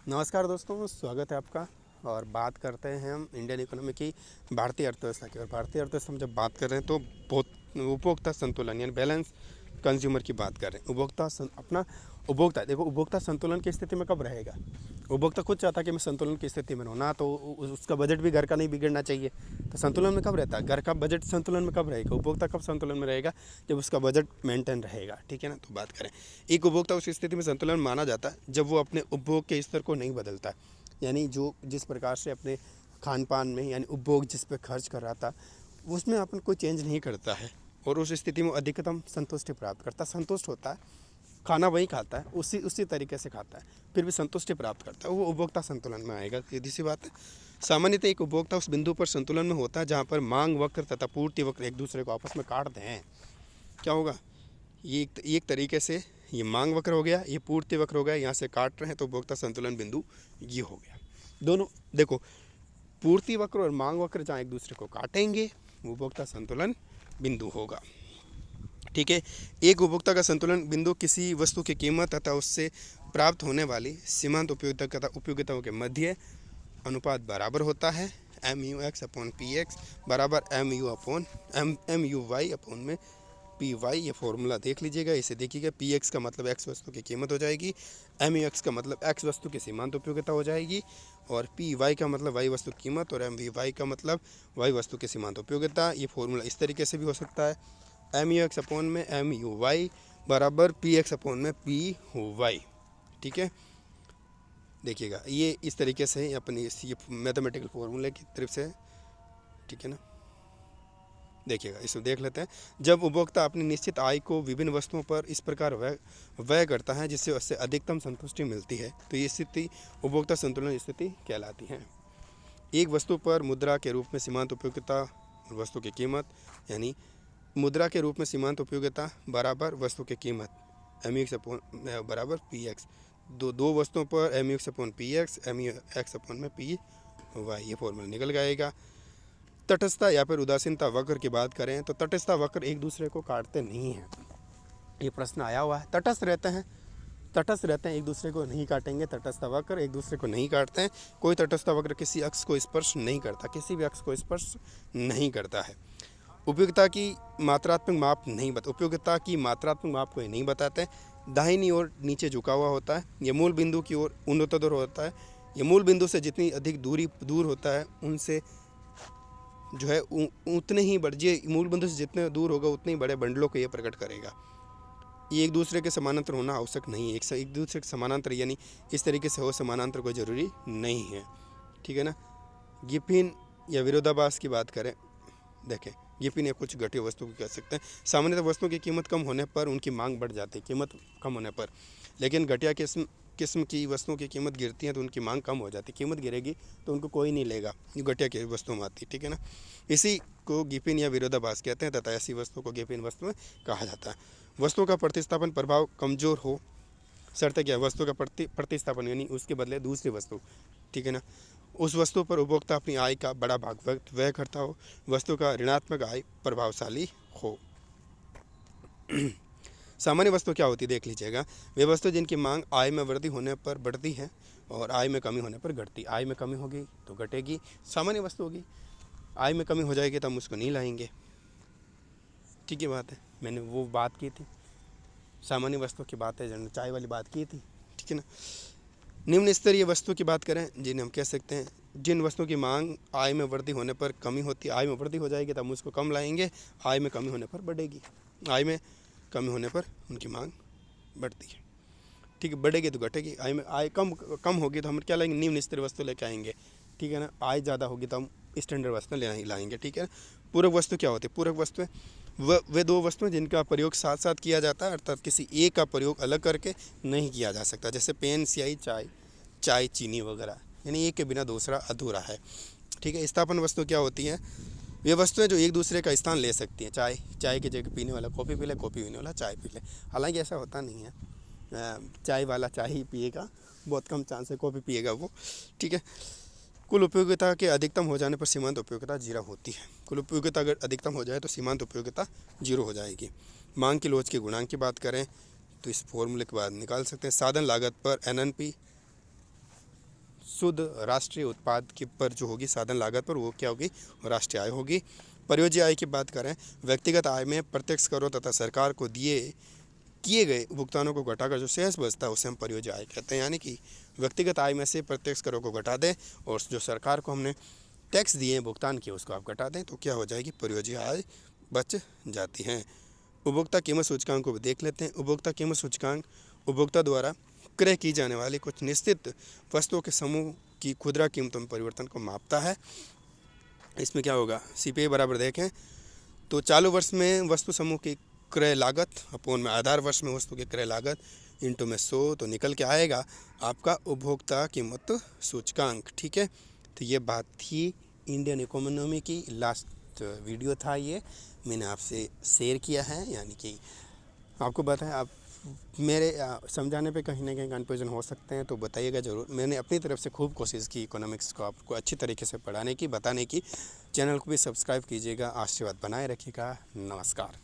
नमस्कार दोस्तों, स्वागत है आपका। और बात करते हैं हम इंडियन इकोनॉमी की, भारतीय अर्थव्यवस्था की। और भारतीय अर्थव्यवस्था में जब बात कर रहे हैं तो बहुत उपभोक्ता संतुलन यानी बैलेंस कंज्यूमर की बात कर रहे हैं। अपना उपभोक्ता, देखो उपभोक्ता संतुलन की स्थिति में कब रहेगा। उपभोक्ता खुद चाहता है कि मैं संतुलन की स्थिति में रहूँ ना, तो उसका बजट भी घर का नहीं बिगड़ना चाहिए। तो संतुलन में कब रहता है, घर का बजट संतुलन में कब रहेगा, उपभोक्ता कब संतुलन में रहेगा, जब उसका बजट मेंटेन रहेगा। ठीक है ना। तो बात करें, एक उपभोक्ता उस स्थिति में संतुलन माना जाता है जब वो अपने उपभोग के स्तर को नहीं बदलता। यानी जो जिस प्रकार से अपने खान पान में यानी उपभोग जिस पर खर्च कर रहा था उसमें अपन कोई चेंज नहीं करता है, और उस स्थिति में अधिकतम संतुष्टि प्राप्त करता, संतुष्ट होता है, खाना वही खाता है, उसी उसी तरीके से खाता है, फिर भी संतुष्टि प्राप्त करता है, वो उपभोक्ता संतुलन में आएगा। सीधी सी बात है। सामान्यतः एक उपभोक्ता उस बिंदु पर संतुलन में होता है जहाँ पर मांग वक्र तथा पूर्ति वक्र एक दूसरे को आपस में काट दें। क्या होगा, ये एक तरीके से ये मांग वक्र हो गया, ये पूर्ति वक्र हो गया, यहाँ से काट रहे हैं तो उपभोक्ता संतुलन बिंदु ये हो गया। दोनों देखो, पूर्ति वक्र और मांग वक्र जहाँ एक दूसरे को काटेंगे वो उपभोक्ता संतुलन बिंदु होगा। ठीक है। एक उपभोक्ता का संतुलन बिंदु किसी वस्तु की कीमत तथा उससे प्राप्त होने वाली सीमांत उपयोगिता तथा उपयोगिताओं के मध्य अनुपात बराबर होता है। M U X upon P X बराबर एम यू वाई अपॉन में पी वाई। ये फॉर्मूला देख लीजिएगा, इसे देखिएगा। पी एक्स का मतलब एक्स वस्तु की कीमत हो जाएगी, एम यू एक्स का मतलब एक्स वस्तु की सीमांत उपयोगिता हो जाएगी, और पी वाई का मतलब वाई वस्तु की कीमत, और एम वी वाई का मतलब वाई वस्तु की सीमांत उपयोगिता। ये फॉर्मूला इस तरीके से भी हो सकता है, एम यू एक्स अपॉन में एम यू वाई बराबर पी एक्स अपॉन में पी वाई। ठीक है। देखिएगा, ये इस तरीके से अपनी ये मैथमेटिकल फॉर्मूले की तरफ से। ठीक है ना। देखिएगा, इसको देख लेते हैं। जब उपभोक्ता अपनी निश्चित आय को विभिन्न वस्तुओं पर इस प्रकार व्यय करता है जिससे उससे अधिकतम संतुष्टि मिलती है, तो ये स्थिति उपभोक्ता संतुलन स्थिति कहलाती है। एक वस्तु पर मुद्रा के रूप में सीमांत उपयोगिता वस्तु की कीमत, यानी मुद्रा के रूप में सीमांत उपयोगिता बराबर वस्तु की कीमत एम एक्स अपॉन बराबर पी एक्स। दो वस्तुओं पर M X upon P X, M X upon में पी वाई। ये फॉर्मूला निकल जाएगा। तटस्थता या फिर उदासीनता वक्र की बात करें तो तटस्थता वक्र एक दूसरे को काटते नहीं हैं। ये प्रश्न आया हुआ है। तटस्थ रहते हैं, एक दूसरे को नहीं काटेंगे। तटस्थ वक्र एक दूसरे को नहीं काटते हैं। कोई तटस्थ वक्र किसी अक्ष को स्पर्श नहीं करता, किसी भी अक्ष को स्पर्श नहीं करता है। उपयोगिता की मात्रात्मक माप नहीं बता उपयोगिता की मात्रात्मक माप को ये नहीं बताते। दाहिनी ओर नीचे झुका हुआ होता है। ये मूल बिंदु की ओर उन्नतोत्तर होता है। ये मूल बिंदु से जितनी अधिक दूर होता है उनसे जो है उतने ही ये मूल बिंदु से जितने दूर होगा उतने ही बड़े बंडलों को ये प्रकट करेगा। ये एक दूसरे के समानांतर होना आवश्यक नहीं है। एक दूसरे के समानांतर यानी इस तरीके से हो समानांतर कोई ज़रूरी नहीं है। ठीक है ना। गिपिन या विरोधाभास की बात करें, देखें गिपिन या कुछ घटिया वस्तु को कह सकते हैं। सामान्यतः वस्तुओं की कीमत कम होने पर उनकी मांग बढ़ जाती है, कीमत कम होने पर। लेकिन घटिया किस्म की वस्तुओं की कीमत गिरती है तो उनकी मांग कम हो जाती है। कीमत गिरेगी तो उनको कोई नहीं लेगा, जो घटिया की वस्तुओं में आती है। ठीक है ना। इसी को गिपिन या विरोधाभास कहते हैं तथा ऐसी वस्तु को गिपिन वस्तुएं कहा जाता है। वस्तुओं का प्रतिस्थापन प्रभाव कमजोर हो, शर्त क्या, वस्तु का प्रतिस्थापन यानी उसके बदले दूसरी वस्तु। ठीक है ना। उस वस्तु पर उपभोक्ता अपनी आय का बड़ा भाग व्यय करता हो, वस्तु का ऋणात्मक आय प्रभावशाली हो। सामान्य वस्तु क्या होती है देख लीजिएगा। वे वस्तु जिनकी मांग आय में वृद्धि होने पर बढ़ती है और आय में कमी होने पर घटती। आय में कमी होगी तो घटेगी, सामान्य वस्तु होगी। आय में कमी हो जाएगी तो हम उसको नहीं लाएंगे। ठीक है बात है, मैंने वो बात की थी, सामान्य वस्तु की बात है, जो चाय वाली बात की थी। ठीक है ना। निम्न स्तरीय वस्तु की बात करें जिन्हें हम कह सकते हैं जिन वस्तुओं की मांग आय में वृद्धि होने पर कमी होती है। आय में वृद्धि हो जाएगी तो हम उसको कम लाएंगे, आय में कमी होने पर बढ़ेगी। आय में कमी होने पर उनकी मांग बढ़ती है। ठीक है, बढ़ेगी तो घटेगी। आय कम होगी तो हम क्या लाएंगे, निम्न स्तरीय वस्तु लेके आएंगे। ठीक है ना। आय ज़्यादा होगी तो हम स्टैंडर्ड वस्तु ले लाएंगे। ठीक है। पूरक वस्तु क्या होती है, पूरक वस्तुएं वे दो वस्तुएं जिनका प्रयोग साथ साथ किया जाता है, अर्थात किसी एक का प्रयोग अलग करके नहीं किया जा सकता। जैसे पेन, स्याही, चाय, चीनी वगैरह, यानी एक के बिना दूसरा अधूरा है। ठीक है। स्थापन वस्तु क्या होती हैं, वे वस्तुएं जो एक दूसरे का स्थान ले सकती हैं। चाय की जगह पीने वाला कॉफ़ी पी ले, कॉफ़ी पीने वाला चाय पी ले। हालांकि ऐसा होता नहीं है, चाय वाला चाय ही पिएगा, बहुत कम चांस है कॉफ़ी पिएगा वो। ठीक है। कुल उपयोगिता के अधिकतम हो जाने पर सीमांत उपयोगिता 0 होती है। कुल उपयोगिता अगर अधिकतम हो जाए तो सीमांत उपयोगिता 0 हो जाएगी। मांग की लोच के गुणांक की बात करें तो इस फॉर्मूले के बाद निकाल सकते हैं। साधन लागत पर एनएनपी शुद्ध राष्ट्रीय उत्पाद की पर जो होगी साधन लागत पर, वो क्या होगी, राष्ट्रीय आय होगी। परियोज्य आय की बात करें, व्यक्तिगत आय में प्रत्यक्ष करों तथा सरकार को किए गए भुगतानों को घटाकर जो शेष बचता है उसे हम परियोज्य आय कहते हैं। यानी कि व्यक्तिगत आय में से प्रत्यक्ष करों को घटा दें और जो सरकार को हमने टैक्स दिए भुगतान किए उसको आप घटा दें तो क्या हो जाएगी, परियोज्य आय बच जाती हैं। उपभोक्ता कीमत सूचकांक को भी देख लेते हैं। उपभोक्ता कीमत सूचकांक उपभोक्ता द्वारा क्रय की जाने वाली कुछ निश्चित वस्तुओं के समूह की खुदरा कीमतों में परिवर्तन को मापता है। इसमें क्या होगा, CPI बराबर देखें तो चालू वर्ष में वस्तु समूह की क्रय लागत अपोन में आधार वर्ष में वस्तु की क्रय लागत इंटू में 100 तो निकल के आएगा आपका उपभोक्ता कीमत सूचकांक। ठीक है, तो ये बात थी इंडियन इकोनॉमी की। लास्ट वीडियो था ये, मैंने आपसे शेयर किया है। यानी कि आपको बताएं, आप मेरे समझाने पे कहीं ना कहीं कन्फ्यूजन हो सकते हैं तो बताइएगा ज़रूर। मैंने अपनी तरफ से खूब कोशिश की इकोनॉमिक्स को आपको अच्छी तरीके से पढ़ाने की, बताने की। चैनल को भी सब्सक्राइब कीजिएगा, आशीर्वाद बनाए रखिएगा। नमस्कार।